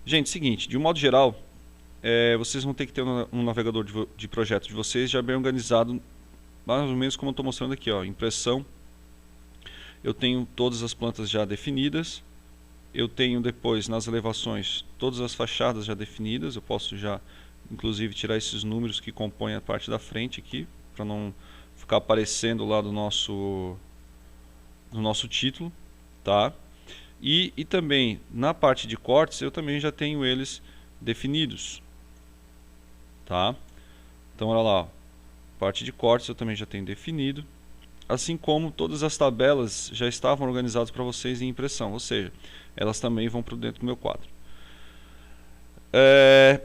Gente, seguinte, de um modo geral, vocês vão ter que ter um navegador de projeto de vocês já bem organizado, mais ou menos como eu estou mostrando aqui, ó, impressão. Eu tenho todas as plantas já definidas. Eu tenho depois nas elevações todas as fachadas já definidas. Eu posso já, inclusive, tirar esses números que compõem a parte da frente aqui, para não ficar aparecendo lá do nosso título, tá? E também na parte de cortes eu também já tenho eles definidos, tá? Então olha lá, ó, parte de cortes eu também já tenho definido, assim como todas as tabelas já estavam organizadas para vocês em impressão, ou seja, elas também vão para dentro do meu quadro.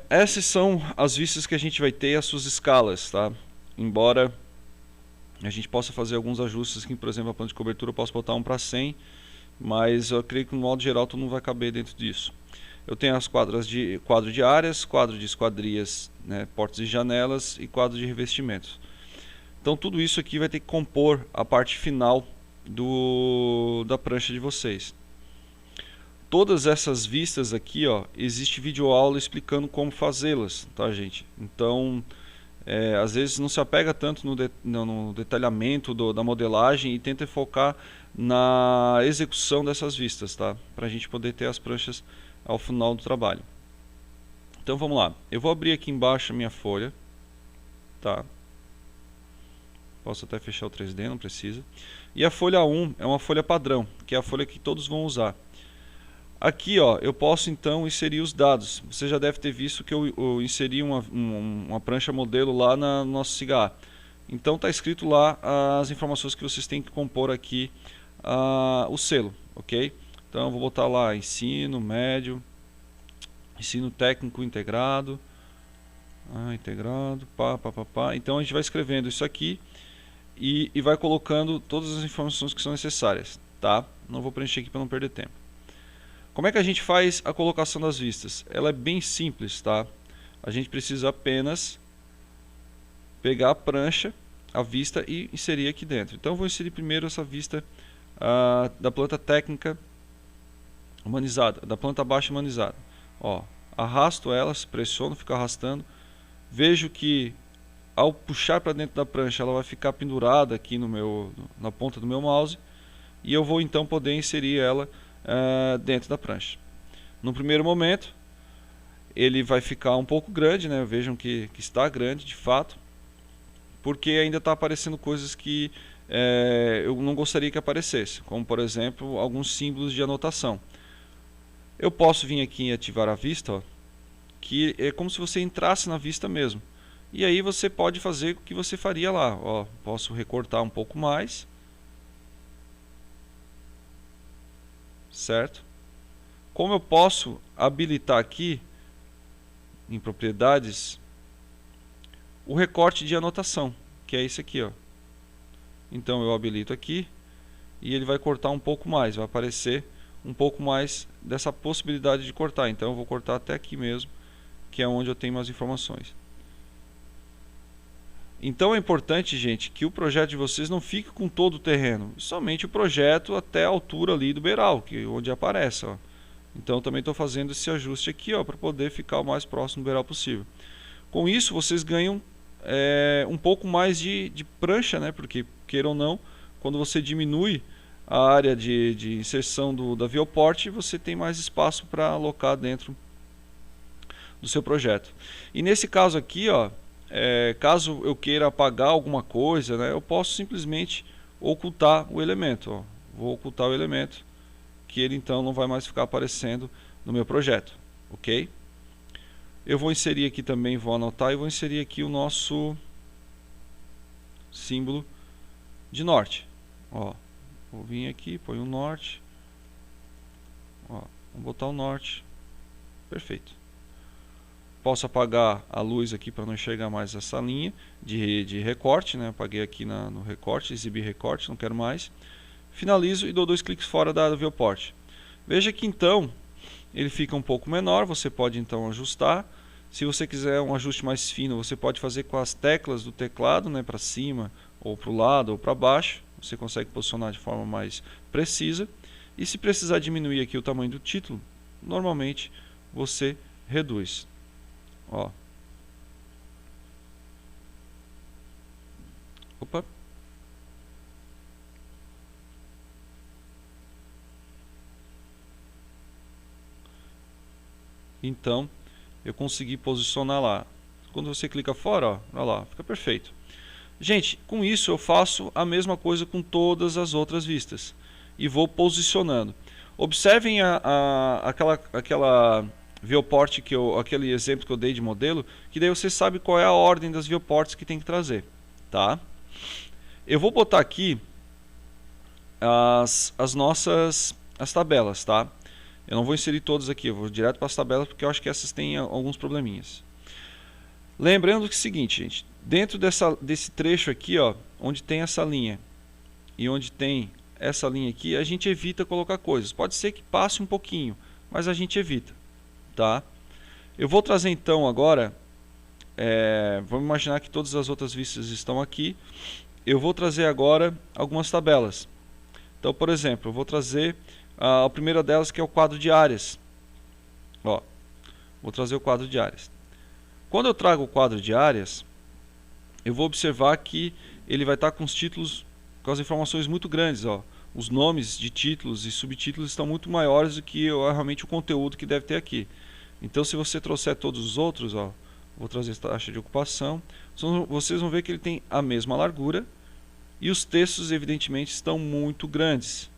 Essas são as vistas que a gente vai ter, as suas escalas, tá? Embora a gente possa fazer alguns ajustes aqui, por exemplo, a planta de cobertura eu posso botar 1 para 100, mas eu creio que no modo geral tudo não vai caber dentro disso. Eu tenho as quadro de áreas, quadro de esquadrias, né, portas e janelas e quadro de revestimentos. Então tudo isso aqui vai ter que compor a parte final da prancha de vocês. Todas essas vistas aqui, ó, existe videoaula explicando como fazê-las, tá, gente? Então, às vezes não se apega tanto no detalhamento da modelagem e tenta focar na execução dessas vistas, tá? Para a gente poder ter as pranchas ao final do trabalho. Então vamos lá. Eu vou abrir aqui embaixo a minha folha, tá? Posso até fechar o 3D, não precisa. E a folha 1 é uma folha padrão, que é a folha que todos vão usar. Aqui, ó, eu posso então inserir os dados. Você já deve ter visto que eu inseri uma prancha modelo lá no nosso SIGA. Então está escrito lá as informações que vocês têm que compor aqui o selo, ok? Então eu vou botar lá ensino médio, ensino técnico integrado, pá. Então a gente vai escrevendo isso aqui e vai colocando todas as informações que são necessárias, tá? Não vou preencher aqui para não perder tempo. Como é que a gente faz a colocação das vistas? Ela é bem simples, tá? A gente precisa apenas pegar a prancha, a vista e inserir aqui dentro. Então eu vou inserir primeiro essa vista da planta técnica humanizada, da planta baixa humanizada. Ó, arrasto ela, pressiono, fico arrastando. Vejo que ao puxar para dentro da prancha ela vai ficar pendurada aqui na ponta do meu mouse. E eu vou então poder inserir ela dentro da prancha. No primeiro momento ele vai ficar um pouco grande, né? Vejam que está grande de fato, porque ainda está aparecendo coisas que eu não gostaria que aparecesse, como por exemplo alguns símbolos de anotação. Eu posso vir aqui e ativar a vista, ó, que é como se você entrasse na vista mesmo. E aí você pode fazer o que você faria lá. Ó, posso recortar um pouco mais, certo? Como eu posso habilitar aqui em propriedades o recorte de anotação, que é esse aqui, ó. Então eu habilito aqui e ele vai cortar um pouco mais, vai aparecer um pouco mais dessa possibilidade de cortar. Então eu vou cortar até aqui mesmo, que é onde eu tenho mais informações. Então é importante, gente, que o projeto de vocês não fique com todo o terreno, somente o projeto até a altura ali do beiral, que é onde aparece, ó. Então eu também estou fazendo esse ajuste aqui, ó, para poder ficar o mais próximo do beiral possível. Com isso vocês ganham um pouco mais de prancha, né? Porque, queira ou não, quando você diminui a área de inserção da viewport, você tem mais espaço para alocar dentro do seu projeto. E nesse caso aqui, ó, caso eu queira apagar alguma coisa, né, eu posso simplesmente ocultar o elemento. Ó. Vou ocultar o elemento, que ele então não vai mais ficar aparecendo no meu projeto, ok? Eu vou inserir aqui também, vou anotar e vou inserir aqui o nosso símbolo de norte. Ó, vou vir aqui, põe o norte. Ó, vamos botar o norte. Perfeito. Posso apagar a luz aqui para não enxergar mais essa linha de recorte, né? Apaguei aqui no recorte, exibir recorte, não quero mais. Finalizo e dou 2 cliques fora da viewport. Veja que então ele fica um pouco menor, você pode então ajustar. Se você quiser um ajuste mais fino, você pode fazer com as teclas do teclado, né, para cima, ou para o lado, ou para baixo. Você consegue posicionar de forma mais precisa. E se precisar diminuir aqui o tamanho do título, normalmente você reduz. Ó. Opa. Então, eu consegui posicionar lá. Quando você clica fora, ó, olha lá, fica perfeito. Gente, com isso eu faço a mesma coisa com todas as outras vistas. E vou posicionando. Observem aquela viewport, aquele exemplo que eu dei de modelo, que daí você sabe qual é a ordem das viewports que tem que trazer. Tá? Eu vou botar aqui as tabelas, tá? Eu não vou inserir todas aqui, eu vou direto para as tabelas porque eu acho que essas têm alguns probleminhas. Lembrando que é o seguinte, gente, dentro desse trecho aqui, ó, onde tem essa linha e onde tem essa linha aqui, a gente evita colocar coisas. Pode ser que passe um pouquinho, mas a gente evita, tá? Eu vou trazer então agora, vamos imaginar que todas as outras vistas estão aqui. Eu vou trazer agora algumas tabelas. Então, por exemplo, eu vou trazer a primeira delas, que é o quadro de áreas. Ó, vou trazer o quadro de áreas. Quando eu trago o quadro de áreas, eu vou observar que ele vai estar com os títulos, com as informações muito grandes. Ó. Os nomes de títulos e subtítulos estão muito maiores do que realmente o conteúdo que deve ter aqui. Então, se você trouxer todos os outros, ó, vou trazer taxa de ocupação, vocês vão ver que ele tem a mesma largura e os textos, evidentemente, estão muito grandes.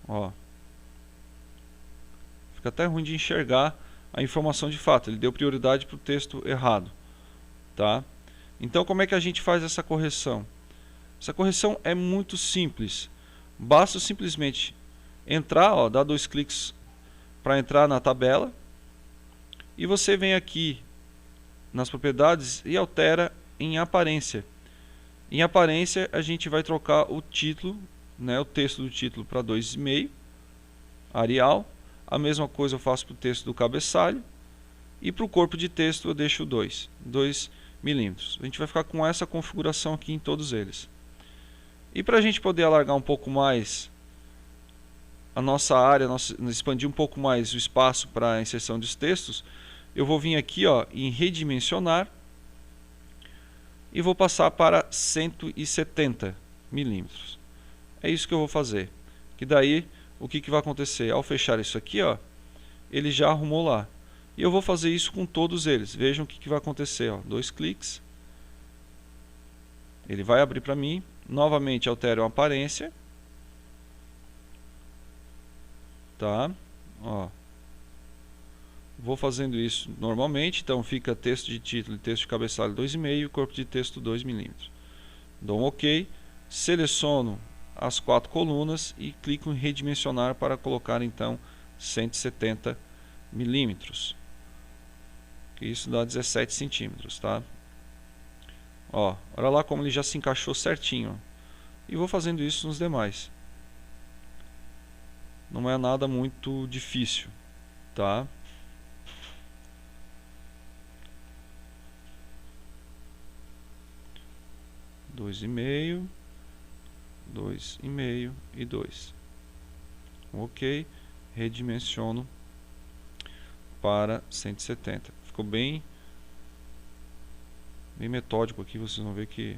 Ó. Fica até ruim de enxergar a informação de fato. Ele deu prioridade para o texto errado. Tá? Então, como é que a gente faz essa correção? Essa correção é muito simples. Basta simplesmente entrar, ó, dar 2 cliques para entrar na tabela. E você vem aqui nas propriedades e altera em aparência. Em aparência, a gente vai trocar o título, né, o texto do título para 2,5, Arial. A mesma coisa eu faço para o texto do cabeçalho. E para o corpo de texto eu deixo 2 milímetros. A gente vai ficar com essa configuração aqui em todos eles. E para a gente poder alargar um pouco mais a nossa área, expandir um pouco mais o espaço para a inserção dos textos, eu vou vir aqui, ó, em redimensionar e vou passar para 170 milímetros. É isso que eu vou fazer. Que daí, o que vai acontecer? Ao fechar isso aqui, ó, ele já arrumou lá. E eu vou fazer isso com todos eles. Vejam o que vai acontecer. Ó. 2 cliques. Ele vai abrir para mim. Novamente altero a aparência. Tá? Ó. Vou fazendo isso normalmente. Então fica texto de título e texto de cabeçalho 2,5 e corpo de texto 2 milímetros. Dou um OK. Seleciono as 4 colunas e clico em redimensionar para colocar então 170 milímetros. Isso dá 17 centímetros, tá? Ó, olha lá como ele já se encaixou certinho. E vou fazendo isso nos demais. Não é nada muito difícil, tá? Dois e meio, 2,5 e 2. OK. Redimensiono para 170. Ficou bem metódico aqui, vocês vão ver que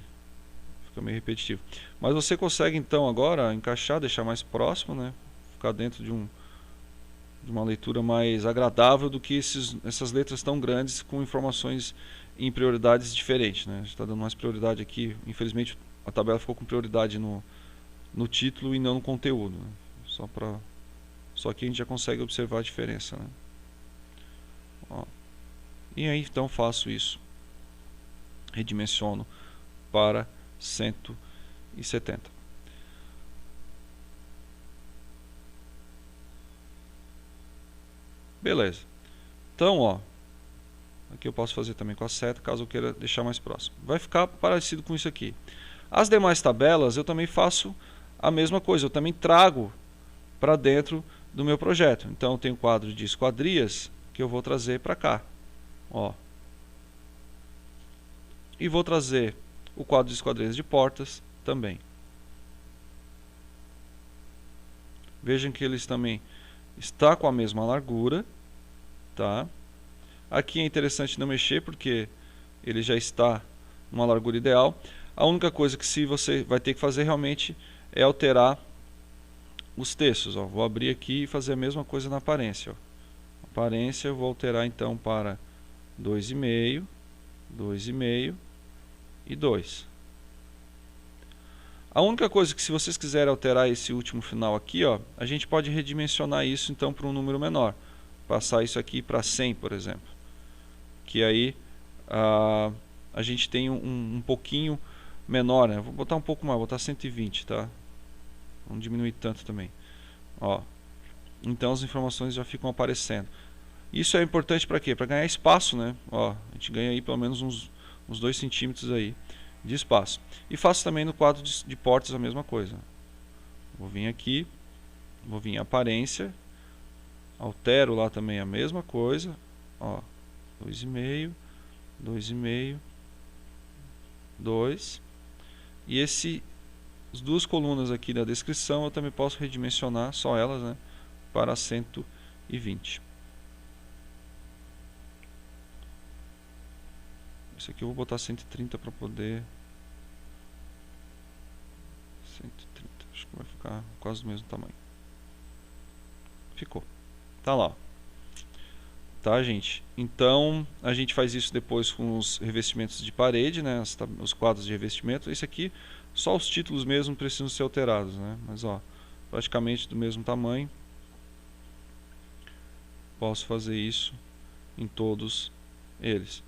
fica meio repetitivo. Mas você consegue então agora encaixar, deixar mais próximo, né? Ficar dentro de uma leitura mais agradável do que essas letras tão grandes com informações em prioridades diferentes, né? A gente está dando mais prioridade aqui. Infelizmente a tabela ficou com prioridade no título e não no conteúdo, né? Só que a gente já consegue observar a diferença, né? Ó. E aí então faço isso, redimensiono para 170. Beleza. Então, ó, aqui eu posso fazer também com a seta, caso eu queira deixar mais próximo. Vai ficar parecido com isso aqui. As demais tabelas eu também faço a mesma coisa, eu também trago para dentro do meu projeto. Então eu tenho um quadro de esquadrias que eu vou trazer para cá. Ó. E vou trazer o quadro de esquadrias de portas também. Vejam que eles também está com a mesma largura, tá? Aqui é interessante não mexer porque ele já está numa largura ideal. A única coisa que você vai ter que fazer realmente é alterar os textos. Ó. Vou abrir aqui e fazer a mesma coisa na aparência. Ó. Aparência eu vou alterar então para 2,5, 2,5 e 2. A única coisa que, se vocês quiserem alterar esse último final aqui, ó, a gente pode redimensionar isso então para um número menor. Passar isso aqui para 100, por exemplo. Que aí a gente tem um pouquinho menor, né? Vou botar um pouco mais, vou botar 120, tá? Não diminuir tanto também. Ó. Então as informações já ficam aparecendo. Isso é importante para quê? Para ganhar espaço, né? Ó, a gente ganha aí pelo menos uns 2 centímetros aí de espaço. E faço também no quadro de portas a mesma coisa. Vou vir aqui, vou vir em aparência, altero lá também a mesma coisa, ó, 2,5, 2,5, 2. E as duas colunas aqui da descrição eu também posso redimensionar, só elas, né, para 120. Isso aqui eu vou botar 130 para poder... 130, acho que vai ficar quase do mesmo tamanho. Ficou. Tá lá. Tá, gente? Então, a gente faz isso depois com os revestimentos de parede, né? Os quadros de revestimento. Esse aqui, só os títulos mesmo precisam ser alterados, né? Mas, ó, praticamente do mesmo tamanho. Posso fazer isso em todos eles.